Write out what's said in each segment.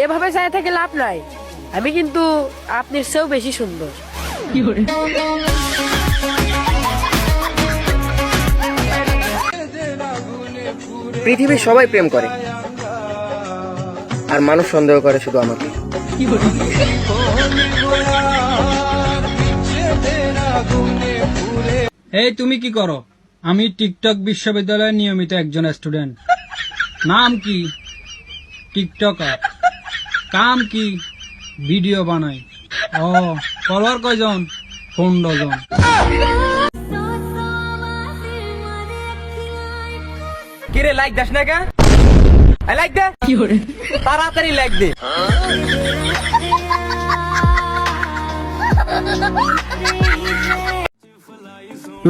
এভাবে চাই থেকে লাভ নাই, আমি কিন্তু আপনার চেয়েও বেশি সুন্দর। পৃথিবীর সবাই প্রেম করে, আর মানুষ সন্দেহ করে শুধু আমাকে। এই তুমি কি করো? আমি টিকটক বিশ্ববিদ্যালয়ের নিয়মিত একজন স্টুডেন্ট। নাম কি? টিকটকার। কাম কি? ভিডিও বানাই। ও, ফলোয়ার কয়জন? 15 জন। কিরে লাইক দাস না কে? লাইক দে, তাড়াতাড়ি লাইক দে।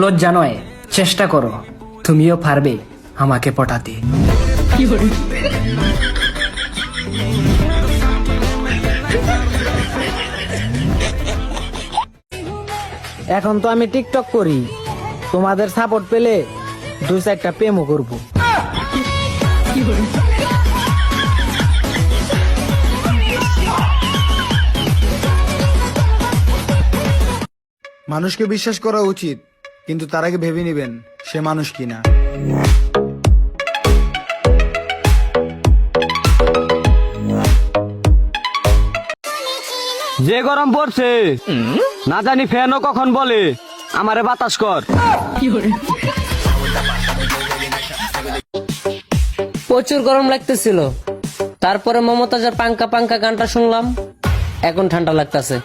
লজ্জা নয়, চেষ্টা করো, তুমিও পারবে আমাকে পটাতে। এখন তো আমি টিকটক করি, তোমাদের সাপোর্ট পেলে 2-4টা প্রেমও করবো। মানুষকে বিশ্বাস করা উচিত, কিন্তু তার আগে ভেবে নেবেন সে মানুষ কিনা। যে গরম পড়ছে, না জানি ফ্যানও কখন বলে আমারে বাতাস কর। প্রচুর গরম লাগতেছিল, তারপরে মমতাজের পাঙ্কা পাঙ্কা গানটা শুনলাম, এখন ঠান্ডা লাগতেছে।